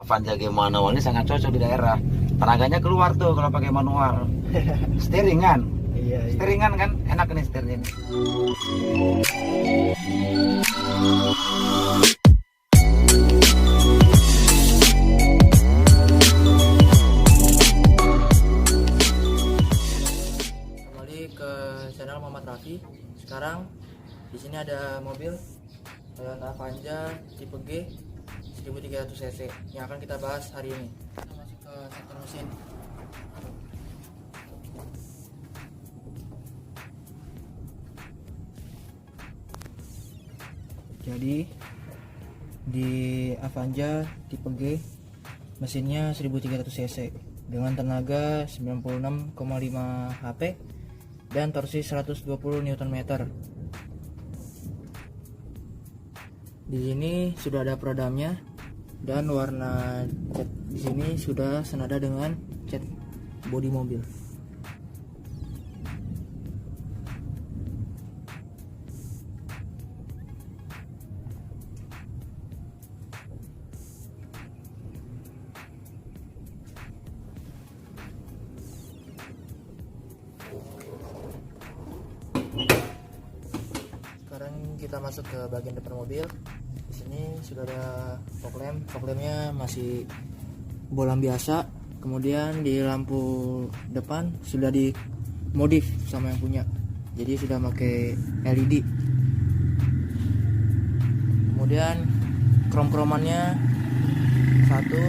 Avanza game manual ini sangat cocok di daerah. Tenaganya keluar tuh kalau pakai manual. Steeringan. Iya, iya. Steeringan kan enak nih setirnya. Kembali ke channel Muhammad Raffi. Sekarang di sini ada mobil Toyota Avanza tipe G 1300 cc yang akan kita bahas hari ini. Kita masuk ke sektor mesin. Jadi di Avanza tipe G mesinnya 1300 cc dengan tenaga 96,5 HP dan torsi 120 Nm. Di sini sudah ada peredamnya dan warna cat di sini sudah senada dengan cat bodi mobil. Sekarang kita masuk ke bagian depan mobil. Di sini sudah ada fog lamp. Fog lampnya masih bolam biasa. Kemudian di lampu depan sudah dimodif sama yang punya. Jadi sudah pakai LED. Kemudian krom-kromannya satu.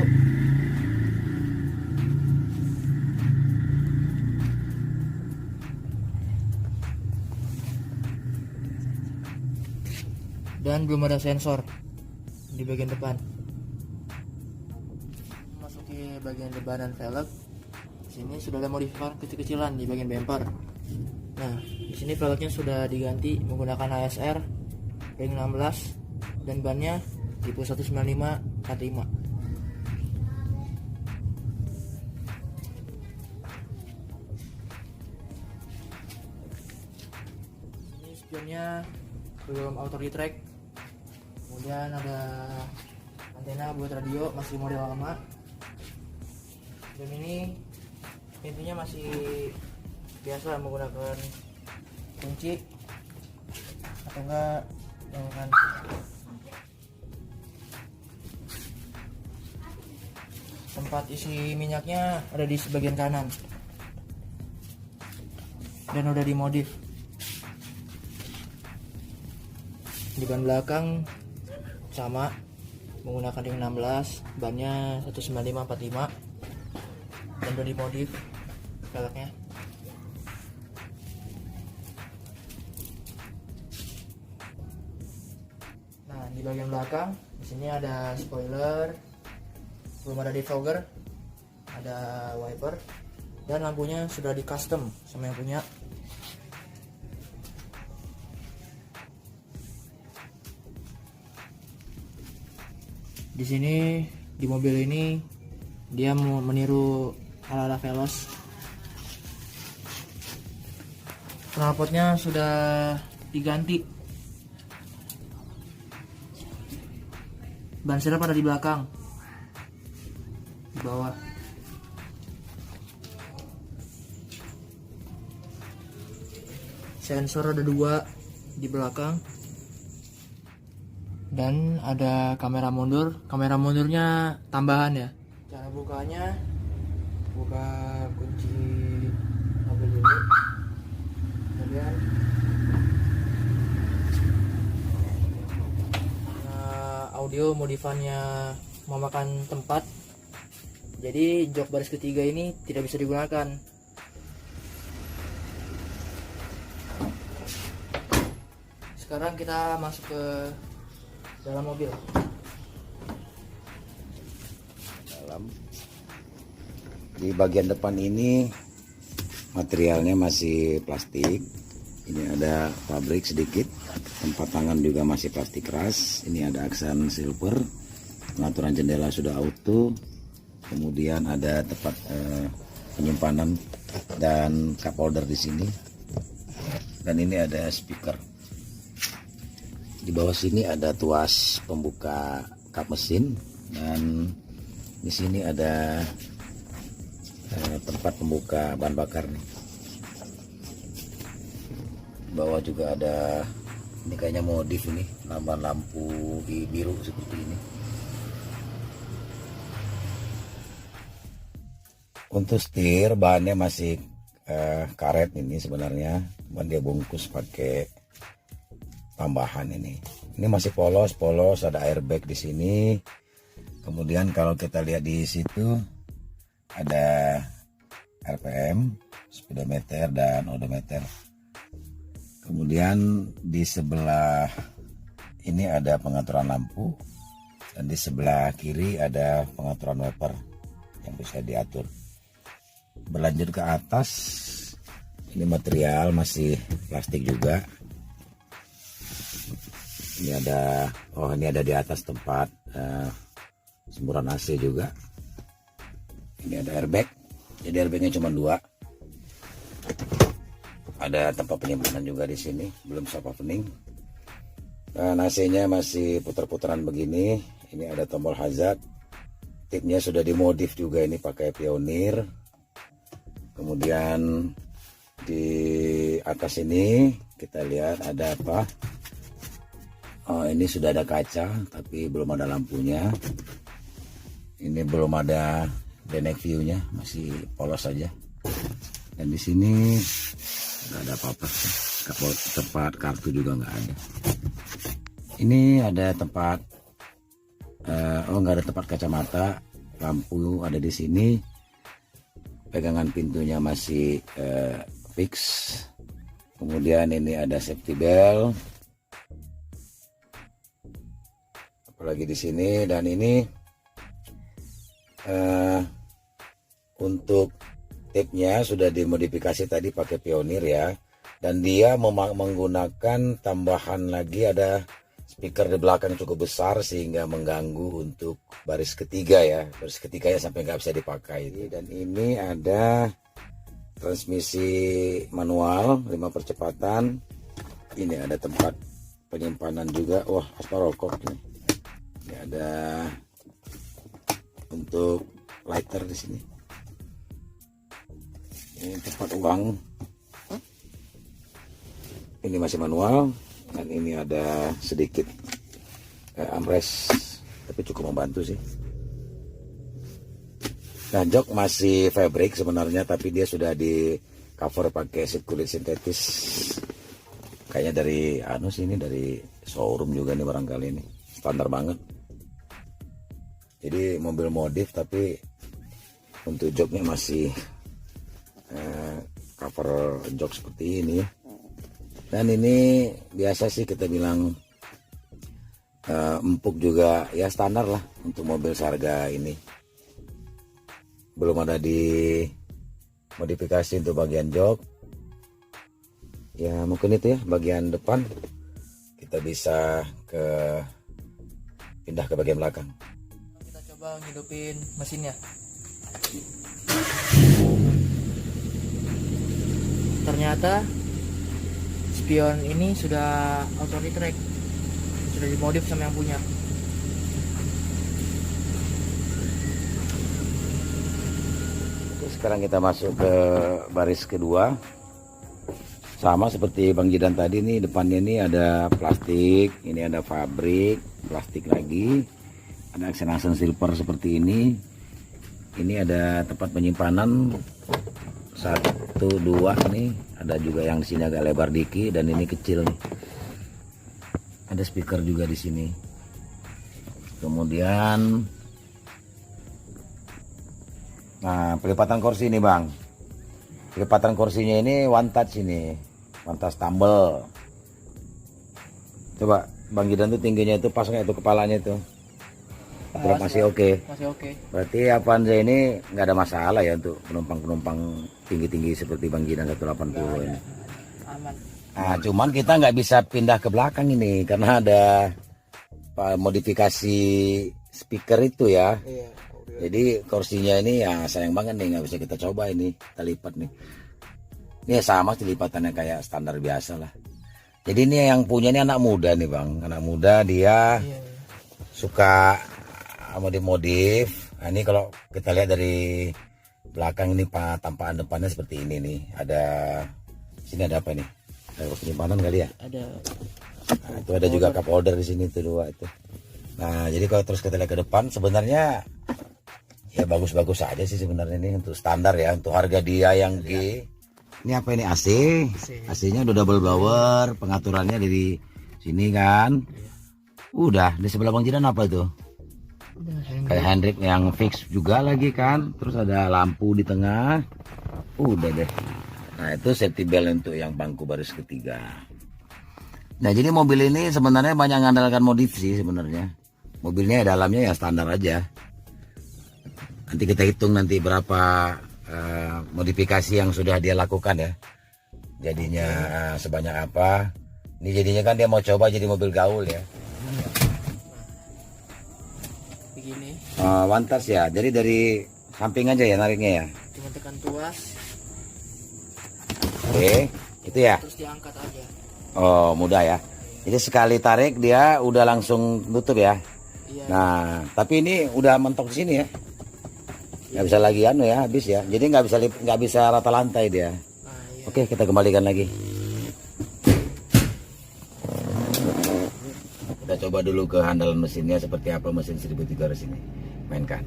Dan belum ada sensor di bagian depan. Masuki bagian depan dan velg. Di sini sudah ada modifikasi kecil-kecilan di bagian bumper. Nah, di sini velgnya sudah diganti menggunakan ASR ring 16 dan bannya tipe 195 K5. Ini spionnya belum auto retract. Kemudian ada antena buat radio, masih model lama. Dan ini pintunya masih biasa menggunakan kunci atau enggak dengan tempat isi minyaknya ada di sebagian kanan dan udah dimodif. Di ban belakang sama menggunakan ring 16, bannya 195/45 dan udah dimodif velgnya. Nah, di bagian belakang di sini ada spoiler, belum ada defogger, ada wiper dan lampunya sudah di custom sama yang punya. Di sini di mobil ini dia mau meniru ala-ala Veloz. Knalpotnya sudah diganti. Ban serep ada di belakang, di bawah. Sensor ada 2 di belakang. Dan ada kamera mundur. Kamera mundurnya tambahan ya. Cara bukanya, buka kunci mobil dulu. Kemudian audio modifannya memakan tempat. Jadi jok baris ketiga ini tidak bisa digunakan. Sekarang kita masuk ke dalam mobil. Di bagian depan ini materialnya masih plastik. Ini ada pabrik sedikit. Tempat tangan juga masih plastik keras. Ini ada aksen silver. Pengaturan jendela sudah auto. Kemudian ada tempat penyimpanan dan cup holder di sini. Dan ini ada speaker. Di bawah sini ada tuas pembuka kap mesin dan Di sini ada tempat pembuka bahan bakar nih. Bawah juga ada, ini kayaknya modif ini, nambah lampu biru seperti ini. Untuk setir bahannya masih karet ini sebenarnya, cuman dia bungkus pakai tambahan ini. Ini masih polos, ada airbag di sini. Kemudian kalau kita lihat di situ ada RPM, speedometer dan odometer. Kemudian di sebelah ini ada pengaturan lampu dan di sebelah kiri ada pengaturan wiper yang bisa diatur. Berlanjut ke atas, ini material masih plastik juga. Ini ada, ini ada di atas tempat semburan AC juga. Ini ada airbag, jadi airbagnya cuma 2. Ada tempat penyimpanan juga di sini, belum siap opening. Dan AC-nya masih putar-putaran begini. Ini ada tombol hazard, tipnya sudah dimodif juga ini pakai Pioneer. Kemudian di atas ini kita lihat ada apa? Oh, ini sudah ada kaca tapi belum ada lampunya. Ini belum ada dynamic view-nya, masih polos saja. Dan di sini nggak ada apa-apa, tempat kartu juga nggak ada. Ini ada tempat, nggak ada tempat kacamata, lampu ada di sini. Pegangan pintunya masih fix. Kemudian ini ada safety belt. Apalagi di sini, dan ini untuk tipnya sudah dimodifikasi tadi pakai Pioneer ya. Dan dia menggunakan tambahan lagi, ada speaker di belakang cukup besar sehingga mengganggu untuk baris ketiga ya. Baris ketiganya sampai nggak bisa dipakai. Dan ini ada transmisi manual 5 percepatan. Ini ada tempat penyimpanan juga. Wah, aspal rokok nih. Ini ada untuk lighter di sini. Ini tempat uang. Ini masih manual. Dan ini ada sedikit armrest, tapi cukup membantu sih. Nah, jok masih fabric sebenarnya, tapi dia sudah di cover pakai seat kulit sintetis. Kayaknya dari ini dari showroom juga nih barangkali ini. Standar banget. Jadi mobil modif tapi untuk joknya masih cover jok seperti ini. Dan ini biasa sih kita bilang empuk juga ya, standar lah untuk mobil seharga ini. Belum ada di modifikasi untuk bagian jok. Ya mungkin itu ya bagian depan. Kita bisa pindah ke bagian belakang. Kita coba ngidupin mesinnya. Ternyata spion ini sudah auto retract, sudah dimodif sama yang punya. Oke, sekarang kita masuk ke baris kedua. Sama seperti Bang Jidan tadi nih, depannya ini ada plastik, ini ada fabrik, plastik lagi. Ada aksen-aksen silver seperti ini. Ini ada tempat penyimpanan 1, 2 nih. Ada juga yang di sini agak lebar dikit dan ini kecil nih. Ada speaker juga di sini. Kemudian nah, pelipatan kursi ini, Bang. Pelipatan kursinya ini one touch ini. One touch tumble. Coba Bang Jidan tuh tingginya itu pas nggak itu kepalanya itu? Masih oke. Masih oke. Berarti Avanza ini nggak ada masalah ya untuk penumpang-penumpang tinggi-tinggi seperti Bang Jidan 180 ini. Aman. Nah, cuman kita nggak bisa pindah ke belakang ini karena ada modifikasi speaker itu ya. Iya. Jadi kursinya ini ya sayang banget nih, nggak bisa kita coba ini, kita lipat nih. Ini sama sih lipatannya kayak standar biasa lah. Jadi ini yang punya ini anak muda nih, Bang. Anak muda dia Iya. suka modif-modif. Nah, ini kalau kita lihat dari belakang ini tampakan depannya seperti ini nih. Ada sini ada apa nih? Ada penyimpanan kali ya? Ada. Nah, itu ada juga cup holder di sini tuh dua itu. Nah, jadi kalau terus kita lihat ke depan sebenarnya ya bagus-bagus aja sih sebenarnya ini untuk standar ya, untuk harga dia yang G. Ini apa ini AC? AC-nya udah double blower, pengaturannya dari sini kan. Udah, di sebelah Bang Jidan apa itu? Kayak handbrake yang fix juga lagi kan. Terus ada lampu di tengah. Udah deh. Nah, itu safety belt untuk yang bangku baris ketiga. Nah, jadi mobil ini sebenarnya banyak mengandalkan modif sih sebenarnya. Mobilnya dalamnya ya standar aja. Nanti kita hitung nanti berapa modifikasi yang sudah dia lakukan ya. Jadinya sebanyak apa. Ini jadinya kan dia mau coba jadi mobil gaul ya. Begini. One touch ya. Jadi dari samping aja ya nariknya ya. Cuma tekan tuas. Oke, itu ya. Terus diangkat aja. Oh, mudah ya. Jadi sekali tarik dia udah langsung tutup ya. Iya. Nah, tapi ini udah mentok di sini ya. Nggak bisa lagi anu ya, habis ya. Jadi nggak bisa rata lantai dia. Nah, iya. Oke, kita kembalikan lagi. Kita coba dulu ke handalan mesinnya seperti apa mesin 1300 ini. Mainkan.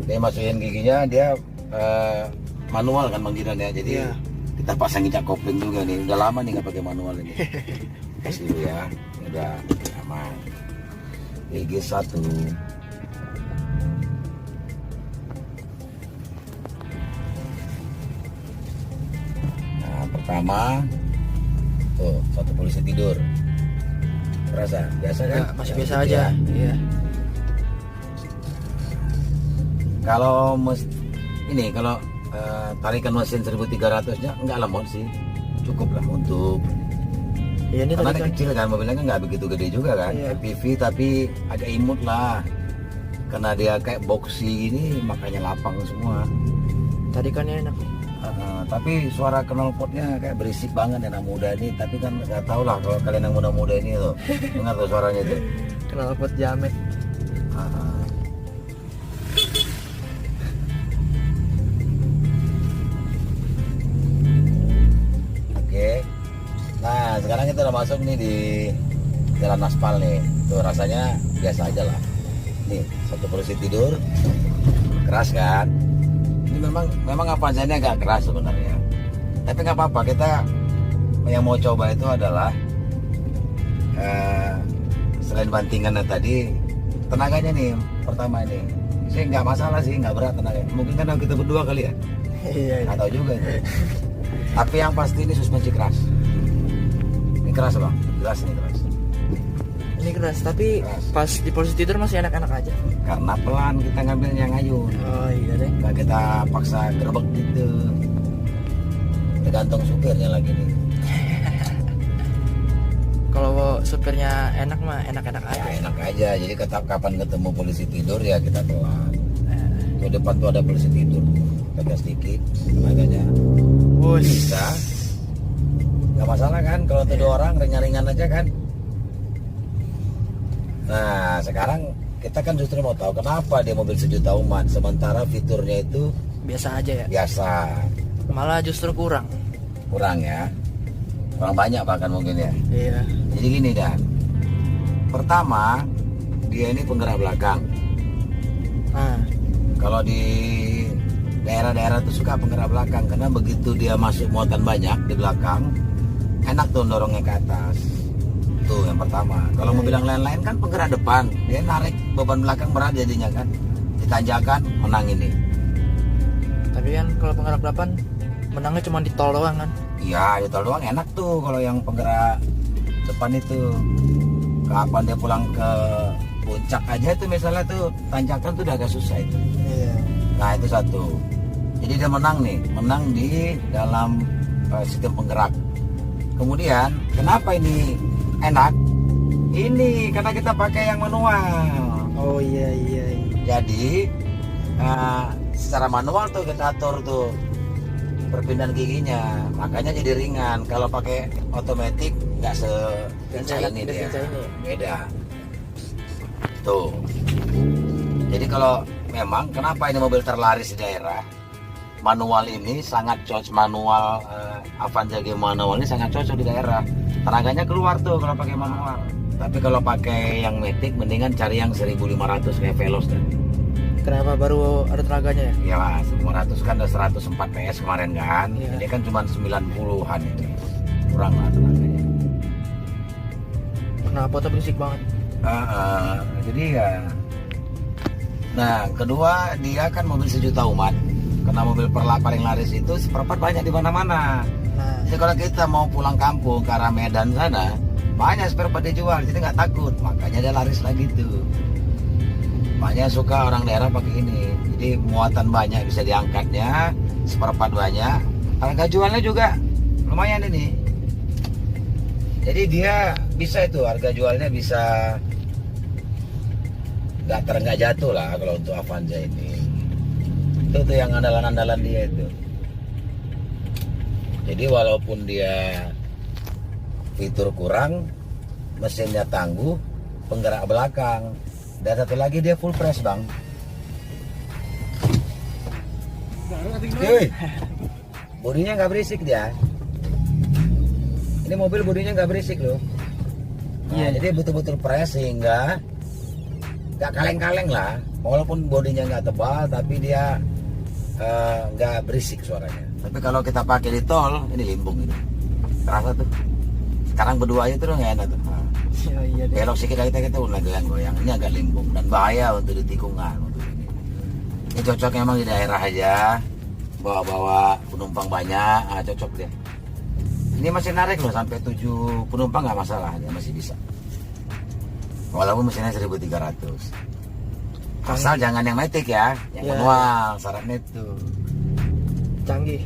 Dia masukin giginya dia manual kan Bang Jidan ya. Jadi Iya. kita pasang gicak kopling juga nih. Udah lama nih nggak pakai manual ini. Tes dulu ya. Udah aman. Gigi 1. Nah, pertama tuh satu polisi tidur. Terasa biasa kan? Ya, masih Ya, biasa gitu aja. ya. Iya. Kalau ini kalau tarikan mesin 1300-nya enggak lemot sih, cukup lah untuk Iya, ini karena tadi ini kan. kecil kan mobilnya kan nggak begitu gede juga kan. Iya. MPV tapi agak imut lah karena dia kayak boxy gini makanya lapang semua. Tadi kan enak. Tapi suara knalpotnya kayak berisik banget anak muda ini, tapi kan nggak tahu lah kalau kalian yang muda-muda ini tuh dengar tuh suaranya itu. Knalpot jamet. Oke. Nah, sekarang kita udah masuk nih di jalan aspal nih. Tuh rasanya biasa aja lah. Nih, satu polisi tidur. Keras kan? Ini memang avanzanya agak keras sebenarnya. Tapi nggak apa-apa, kita yang mau coba itu adalah selain bantingannya tadi, tenaganya nih pertama ini. Saya nggak masalah sih, nggak berat tenaganya. Mungkin karena kita berdua kali ya. Iya. Nggak tahu juga itu. Tapi yang pasti ini suspensi keras. Ini keras Bang, jelas ini keras. Ini keras, tapi Keras. pas di posisi tidur masih enak-enak aja. Karena pelan kita ngambil yang ngayun. Oh iya deh. Nggak kita paksa gerbek gitu. Tergantung supirnya lagi nih. Kalau supirnya enak mah enak-enak Ya aja. enak aja. Jadi kapan ketemu polisi tidur ya kita pelan. Di depan tuh ada polisi tidur. Tegas sedikit, tenaganya Bus. bisa. Nggak masalah kan kalau tuh dua orang ringan-ringan aja kan. Nah sekarang kita kan justru mau tahu kenapa dia mobil sejuta umat sementara fiturnya itu Biasa aja ya. biasa. Malah justru kurang. Kurang ya, kurang banyak bahkan mungkin ya. Iya. Jadi gini Dan, pertama dia ini penggerak belakang. Nah, Kalau di daerah-daerah tuh suka penggerak belakang karena begitu dia masuk muatan banyak di belakang enak tuh dorongnya ke atas. Tuh yang pertama. Kalau Iya, mobil yang lain-lain kan penggerak depan, dia narik beban belakang berat jadinya kan. Ditanjakan menang ini. tapi kan kalau penggerak depan menangnya cuma di tol doang kan. Iya, di tol doang enak tuh kalau yang penggerak depan itu. Kapan dia pulang ke puncak aja itu misalnya tuh tanjakan tuh udah agak susah itu. Iya. Nah itu satu. Jadi dia menang nih, menang di dalam sistem penggerak. Kemudian kenapa ini enak? Ini karena kita pakai yang manual. Oh iya. Jadi secara manual tuh kita atur tuh perpindahan giginya, makanya jadi ringan. Kalau pakai otomatis nggak sepincah ini dia, beda. Tuh. Jadi kalau memang kenapa ini mobil terlaris di daerah, manual ini sangat cocok, manual Avanza G manual ini sangat cocok di daerah. Tenaganya keluar tuh kalau pakai manual. Tapi kalau pakai yang matic mendingan cari yang 1500 kayak Veloz deh. Kenapa baru ada tenaganya ya? Ya mas, 500 kan ada 104 PS kemarin kan. Iya. Ini kan cuma 90-an itu. Kurang lah tenaganya. Knalpotnya berisik banget. Jadi ya. Nah, kedua dia kan mobil sejuta umat. Karena mobil paling laris itu seperempat banyak di mana-mana. Nah, Jadi kalau kita mau pulang kampung ke arah Medan sana, banyak spare part dijual, jadi nggak takut. Makanya dia laris lagi tuh. Makanya suka orang daerah pakai ini. Jadi muatan banyak bisa diangkatnya, spare part banyak. Harga jualnya juga lumayan ini. Jadi dia bisa itu harga jualnya bisa nggak jatuh lah kalau untuk Avanza ini. Itu tuh yang andalan-andalan dia itu. Jadi walaupun dia fitur kurang, mesinnya tangguh, penggerak belakang, dan satu lagi dia full press bang. Cuy, bodinya nggak berisik dia. Ini mobil bodinya nggak berisik loh. Nah, jadi betul-betul press sehingga nggak kaleng-kaleng lah. Walaupun bodinya nggak tebal, tapi dia nggak berisik suaranya. Tapi kalau kita pakai di tol, ini limbung ini. Terasa tuh. Sekarang berdua aja tuh nggak enak tuh. iya deh. Belok sedikit lagi kita udah goyang. Ini agak limbung dan bahaya untuk di tikungan untuk ini. Ini cocoknya emang di daerah aja, bawa-bawa penumpang banyak, cocok deh. Ini masih narik loh sampai 7 penumpang nggak masalah, dia masih bisa. Walaupun mesinnya 1300. Asal jangan yang matic ya, yang manual, syaratnya itu. Canggih.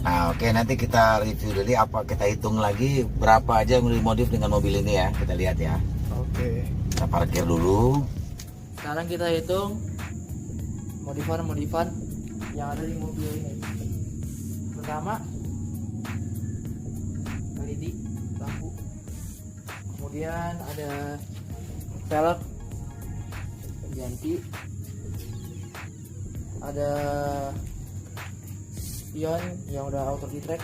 Nah oke, nanti kita review dulu apa, kita hitung lagi berapa aja yang dimodif dengan mobil ini ya, kita lihat ya. Oke. Kita parkir dulu. Sekarang kita hitung modifan yang ada di mobil ini. Pertama, LED lampu. Kemudian ada velg ganti. Ada spion yang udah auto retract.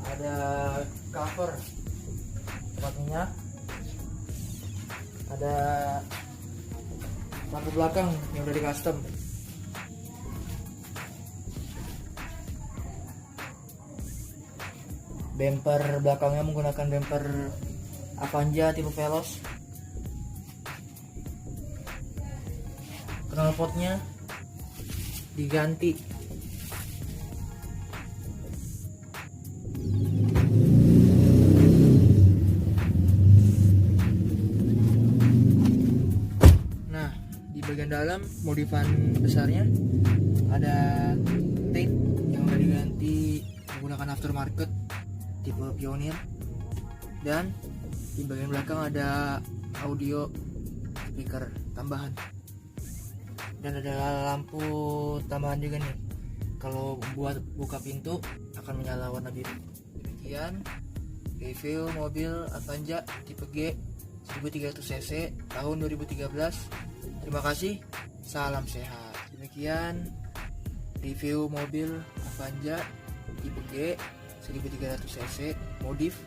Ada cover tempat minyak. Ada lampu belakang yang udah di custom. Bumper belakangnya menggunakan bumper Avanza tipe Veloz. Knalpotnya diganti. Nah, di bagian dalam modifan besarnya ada tape yang udah diganti menggunakan aftermarket tipe Pioneer, dan di bagian belakang ada audio speaker tambahan, dan ada lampu tambahan juga nih kalau buat buka pintu akan menyala warna biru. Demikian review mobil Avanza tipe G 1300 cc tahun 2013. Terima kasih, salam sehat. Demikian review mobil Avanza tipe G 1300 cc modif